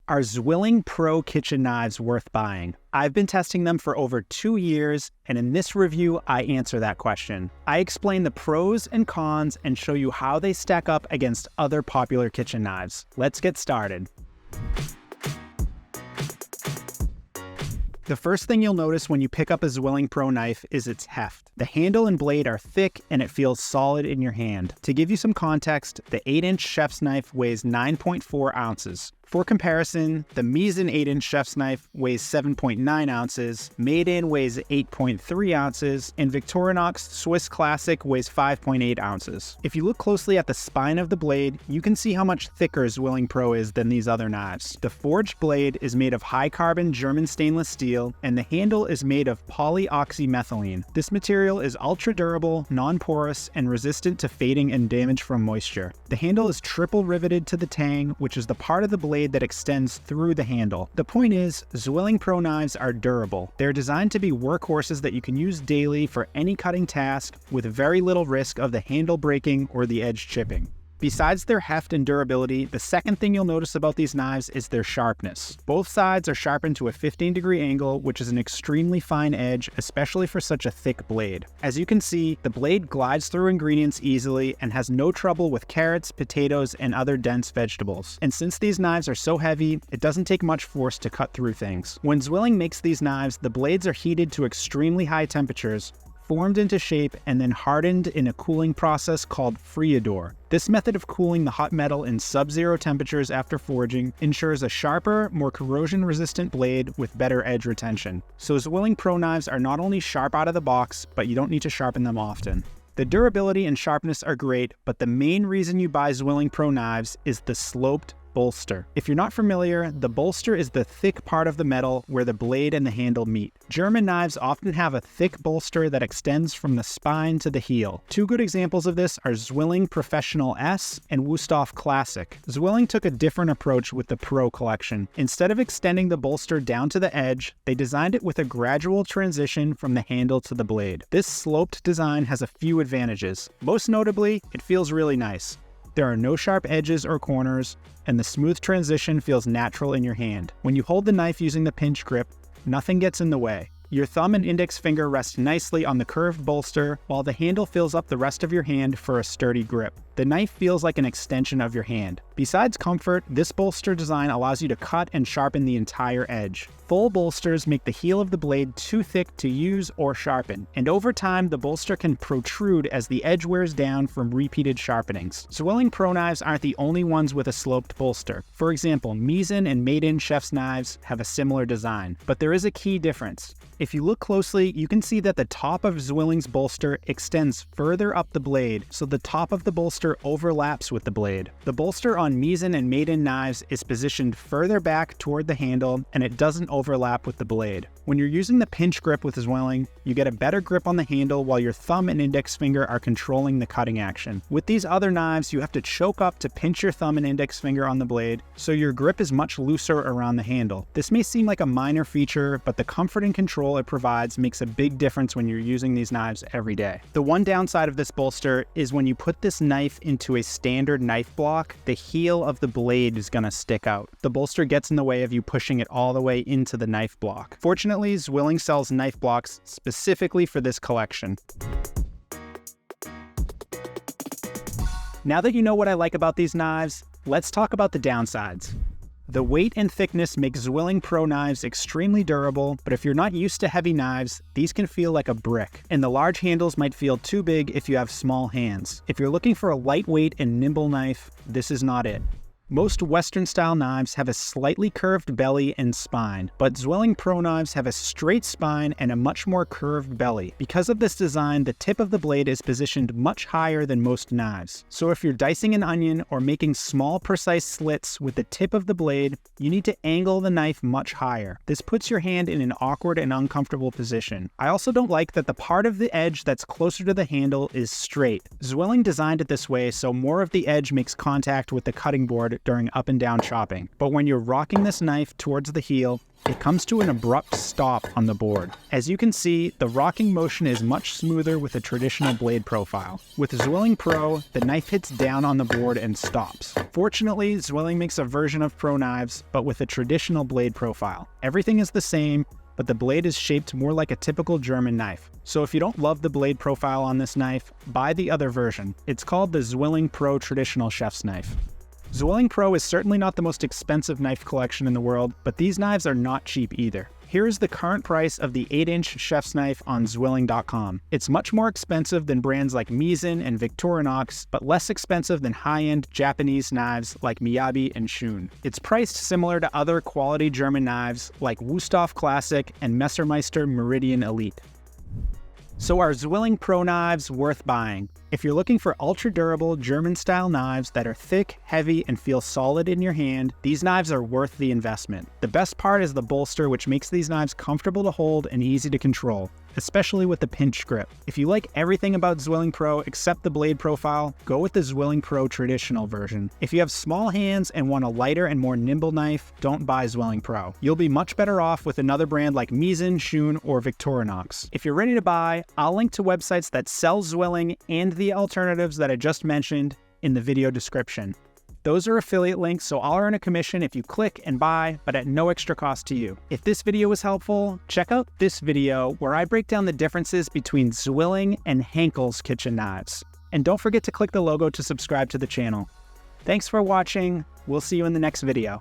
Are Zwilling Pro kitchen knives worth buying? I've been testing them for over 2 years, and in this review, I answer that question. I explain the pros and cons and show you how they stack up against other popular kitchen knives. Let's get started. The first thing you'll notice when you pick up a Zwilling Pro knife is its heft. The handle and blade are thick and it feels solid in your hand. To give you some context, the 8-inch chef's knife weighs 9.4 ounces. For comparison, the Misen 8-inch chef's knife weighs 7.9 ounces, Made-In weighs 8.3 ounces, and Victorinox Swiss Classic weighs 5.8 ounces. If you look closely at the spine of the blade, you can see how much thicker Zwilling Pro is than these other knives. The forged blade is made of high-carbon German stainless steel, and the handle is made of polyoxymethylene. This material is ultra-durable, non-porous, and resistant to fading and damage from moisture. The handle is triple riveted to the tang, which is the part of the blade that extends through the handle. The point is, Zwilling Pro knives are durable. They're designed to be workhorses that you can use daily for any cutting task with very little risk of the handle breaking or the edge chipping. Besides their heft and durability, the second thing you'll notice about these knives is their sharpness. Both sides are sharpened to a 15-degree angle, which is an extremely fine edge, especially for such a thick blade. As you can see, the blade glides through ingredients easily and has no trouble with carrots, potatoes, and other dense vegetables. And since these knives are so heavy, it doesn't take much force to cut through things. When Zwilling makes these knives, the blades are heated to extremely high temperatures, formed into shape, and then hardened in a cooling process called Freodor. This method of cooling the hot metal in sub-zero temperatures after forging ensures a sharper, more corrosion-resistant blade with better edge retention. So Zwilling Pro knives are not only sharp out of the box, but you don't need to sharpen them often. The durability and sharpness are great, but the main reason you buy Zwilling Pro knives is the sloped bolster. If you're not familiar, the bolster is the thick part of the metal where the blade and the handle meet. German knives often have a thick bolster that extends from the spine to the heel. Two good examples of this are Zwilling Professional S and Wüsthof Classic. Zwilling took a different approach with the Pro collection. Instead of extending the bolster down to the edge, they designed it with a gradual transition from the handle to the blade. This sloped design has a few advantages. Most notably, it feels really nice. There are no sharp edges or corners, and the smooth transition feels natural in your hand. When you hold the knife using the pinch grip, nothing gets in the way. Your thumb and index finger rest nicely on the curved bolster, while the handle fills up the rest of your hand for a sturdy grip. The knife feels like an extension of your hand. Besides comfort, this bolster design allows you to cut and sharpen the entire edge. Full bolsters make the heel of the blade too thick to use or sharpen, and over time the bolster can protrude as the edge wears down from repeated sharpenings. Zwilling Pro knives aren't the only ones with a sloped bolster. For example, Misen and Made-In chef's knives have a similar design, but there is a key difference. If you look closely, you can see that the top of Zwilling's bolster extends further up the blade, so the top of the bolster overlaps with the blade. The bolster on Misen and Made-In knives is positioned further back toward the handle, and it doesn't overlap with the blade. When you're using the pinch grip with Zwilling, you get a better grip on the handle while your thumb and index finger are controlling the cutting action. With these other knives, you have to choke up to pinch your thumb and index finger on the blade, so your grip is much looser around the handle. This may seem like a minor feature, but the comfort and control it provides makes a big difference when you're using these knives every day. The one downside of this bolster is when you put this knife into a standard knife block, the heel of the blade is going to stick out. The bolster gets in the way of you pushing it all the way into the knife block. Fortunately, Zwilling sells knife blocks specifically for this collection. Now that you know what I like about these knives, let's talk about the downsides. The weight and thickness make Zwilling Pro knives extremely durable, but if you're not used to heavy knives, these can feel like a brick, and the large handles might feel too big if you have small hands. If you're looking for a lightweight and nimble knife, this is not it. Most Western-style knives have a slightly curved belly and spine, but Zwilling Pro knives have a straight spine and a much more curved belly. Because of this design, the tip of the blade is positioned much higher than most knives. So if you're dicing an onion or making small, precise slits with the tip of the blade, you need to angle the knife much higher. This puts your hand in an awkward and uncomfortable position. I also don't like that the part of the edge that's closer to the handle is straight. Zwilling designed it this way so more of the edge makes contact with the cutting board during up and down chopping. But when you're rocking this knife towards the heel, it comes to an abrupt stop on the board. As you can see, the rocking motion is much smoother with a traditional blade profile. With Zwilling Pro, the knife hits down on the board and stops. Fortunately, Zwilling makes a version of Pro knives, but with a traditional blade profile. Everything is the same, but the blade is shaped more like a typical German knife. So if you don't love the blade profile on this knife, buy the other version. It's called the Zwilling Pro Traditional Chef's Knife. Zwilling Pro is certainly not the most expensive knife collection in the world, but these knives are not cheap either. Here is the current price of the 8-inch chef's knife on Zwilling.com. It's much more expensive than brands like Misen and Victorinox, but less expensive than high-end Japanese knives like Miyabi and Shun. It's priced similar to other quality German knives like Wüsthof Classic and Messermeister Meridian Elite. So are Zwilling Pro knives worth buying? If you're looking for ultra-durable German-style knives that are thick, heavy, and feel solid in your hand, these knives are worth the investment. The best part is the bolster, which makes these knives comfortable to hold and easy to control, especially with the pinch grip. If you like everything about Zwilling Pro except the blade profile, go with the Zwilling Pro traditional version. If you have small hands and want a lighter and more nimble knife, don't buy Zwilling Pro. You'll be much better off with another brand like Misen, Shun, or Victorinox. If you're ready to buy, I'll link to websites that sell Zwilling and the alternatives that I just mentioned in the video description. Those are affiliate links, so I'll earn a commission if you click and buy, but at no extra cost to you. If this video was helpful, check out this video where I break down the differences between Zwilling and Henkel's kitchen knives. And don't forget to click the logo to subscribe to the channel. Thanks for watching. We'll see you in the next video.